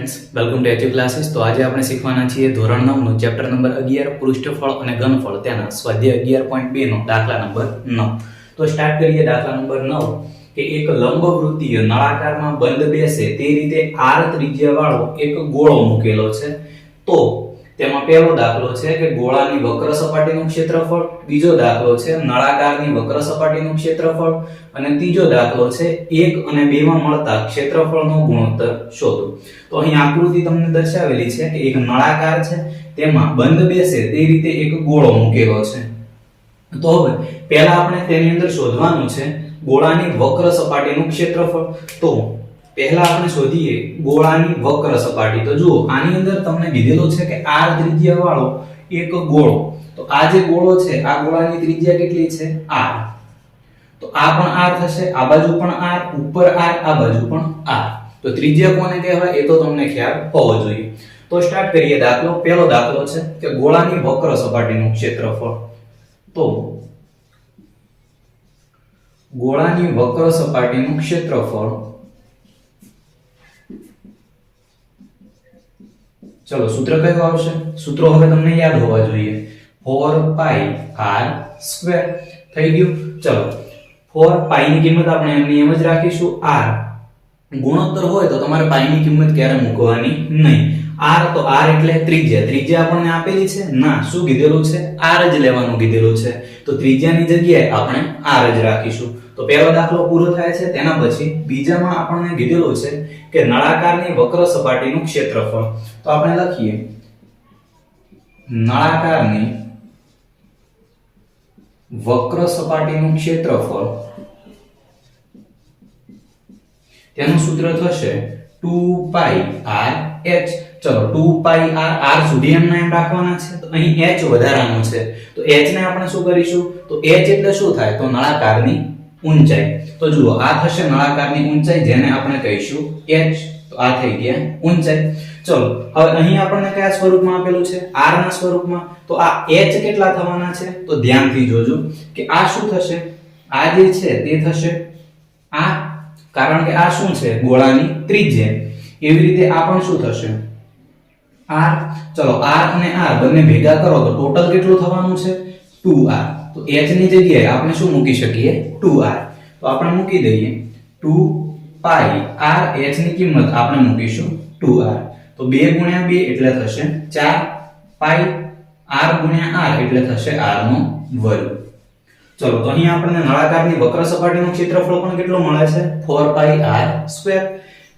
Friends, welcome to HU classes. तो आज આપણે શીખવાના છીએ ધોરણ 9 નો ચેપ્ટર નંબર 11 પૃષ્ઠફળ અને ઘનફળ તેના સ્વાધ્યાય 11.2 નો દાખલા નંબર 9। તો સ્ટાર્ટ કરીએ દાખલા નંબર 9 કે એક લંબવૃત્તીય નળાકારમાં બંધ બેસે તે રીતે r ત્રિજ્યા વાળો એક ગોળો મૂકેલો છે। તો તેમાં પહેલો દાખલો છે કે ગોળાની વક્ર સપાટીનું ક્ષેત્રફળ, બીજો દાખલો છે નળાકારની વક્ર સપાટીનું ક્ષેત્રફળ અને ત્રીજો દાખલો છે 1 અને 2 માં મળતા ક્ષેત્રફળનો ગુણોત્તર શોધો। તો અહીં આકૃતિ તમને દર્શાવેલી છે કે એક નળાકાર છે, તેમાં બંધ બેસે તે રીતે એક ગોળો મૂકેલો છે। તો હવે પહેલા આપણે તેની અંદર શોધવાનું છે ગોળાની વક્ર સપાટીનું ક્ષેત્રફળ। તો પહેલા આપણે શોધીએ ગોળાની વક્ર સપાટી। તો જુઓ, આની અંદર તમને કીધેલો છે કે r ત્રિજ્યા વાળો એક ગોળો। તો આ જે ગોળો છે, આ ગોળાની ત્રિજ્યા કેટલી છે? r। તો આ પણ r થશે, આ બાજુ પણ r, ઉપર r, આ બાજુ પણ r। તો ત્રિજ્યા કોને કહેવાય એ તો તમને ખ્યાલ હોવો જોઈએ। તો સ્ટાર્ટ કરીએ દાખલો। પહેલો દાખલો છે કે ગોળાની વક્ર સપાટીનું ક્ષેત્રફળ। તો ગોળાની વક્ર સપાટીનું ક્ષેત્રફળ, ચલો સૂત્ર કયું આવશે? સૂત્રો હવે તમને યાદ હોવા જોઈએ, 4πr²। થઈ ગયું। ચલો 4π ની કિંમત આપણે એમની એમ જ રાખીશું। r ગુણોત્તર હોય તો તમારે π ની કિંમત ક્યારે મૂકવાની નહીં। r તો r એટલે ત્રિજ્યા, ત્રિજ્યા આપણને આપેલી છે ના, શું કીધેલું છે? r જ લેવાનું કીધેલું છે। તો ત્રિજ્યાની જગ્યાએ આપણે r જ રાખીશું। તો પહેલો દાખલો પૂરો થાય છે। તેના પછી બીજામાં આપણને કીધેલું છે કે નળાકારની વક્ર સપાટીનું ક્ષેત્રફળ। તો આપણે લખીએ નળાકારની વક્ર સપાટીનું ક્ષેત્રફળ, તેનું સૂત્ર થશે 2πrh। ચલો 2πr, r સુધી એમના એમ રાખવાના છે। તો અહીં h વધારાનું છે, તો h ને આપણે શું કરીશું? તો h એટલે શું થાય? તો નળાકારની ઊંચાઈ। તો જુઓ, આ થશે નળાકારની ઊંચાઈ, જેને આપણે કહીશું h। તો આ થઈ ગયા ઊંચાઈ। ચલો હવે અહીં આપણને કયા સ્વરૂપમાં આપેલું છે? r ના સ્વરૂપમાં। તો આ h કેટલા થવાના છે? તો ધ્યાનથી જોજો કે આ શું થશે? આ જે છે તે થશે આ, કારણ કે આ શું છે? ગોળાની ત્રિજ્યા। એવી રીતે આ પણ શું થશે? r। ચલો r અને r બંને ભેગા કરો તો ટોટલ કેટલું થવાનું છે? 2r। તો h ની જગ્યાએ આપણે શું મૂકી શકીએ? 2r। તો આપણે મૂકી દઈએ 2πr, h ની કિંમત આપણે મૂકીશું 2r। તો 2 ગુણ્યા 2 એટલે થશે 4π, r ગુણ્યા r એટલે થશે r નો વર્ગ। ચલો તો અહીં આપણને નળાકારની વક્ર સપાટીનું ક્ષેત્રફળ પણ કેટલું મળે છે? 4πr²।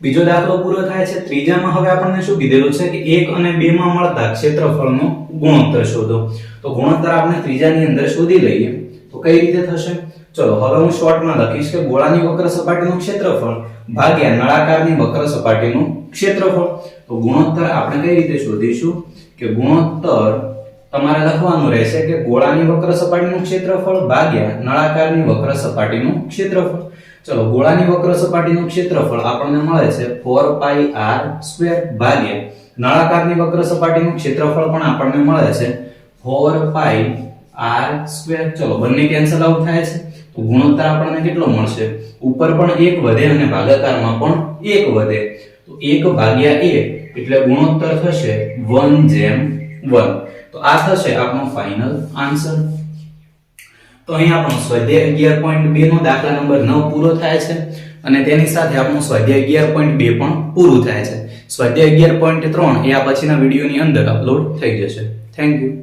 બીજો દાખલો પૂરો થાય છે। ત્રીજામાં હવે આપણને શું કીધેલું છે કે 1 અને 2 માં મળતા ક્ષેત્રફળનો ગુણોત્તર શોધો। તો ગુણોત્તર આપણે ત્રીજાની અંદર શોધી લઈએ। તો કઈ રીતે થશે? ચલો હવે હું શોર્ટમાં લખીશ કે ગોળાની વક્ર સપાટીનું ક્ષેત્રફળ ભાગ્યા નળાકારની વક્ર સપાટીનું ક્ષેત્રફળ। તો ગુણોત્તર આપણે કઈ રીતે શોધીશું કે ગુણોત્તર તમારે લખવાનું રહેશે કે ગોળાની વક્ર સપાટીનું ક્ષેત્રફળ ભાગ્યા નળાકારની વક્ર સપાટીનું ક્ષેત્રફળ। ચલો ગોળાની વક્ર સપાટીનું ક્ષેત્રફળ આપણને મળે છે 4πr² ભાગ્યા નળાકારની વક્ર સપાટીનું ક્ષેત્રફળ પણ આપણને મળે છે 4πr²। ચલો બંને કેન્સલ આઉટ થાય છે, તો ગુણોત્તર આપણને કેટલો મળશે? ઉપર પણ 1 વધે અને ભાગાકારમાં પણ 1 વધે। તો 1 ભાગ્યા 1 એટલે ગુણોત્તર થશે 1:1। તો આ થશે આપણો ફાઇનલ આન્સર। તો અહીં આપણો સ્વાધ્યાય 11.2 નો દાખલા નંબર 9 પૂરો થાય છે અને તેની સાથે આપણું સ્વાધ્યાય 11.2 પણ પૂરું થાય છે। સ્વાધ્યાય 11.3 એ આ પછીના વિડીયોની અંદર અપલોડ થઈ જશે। Thank you.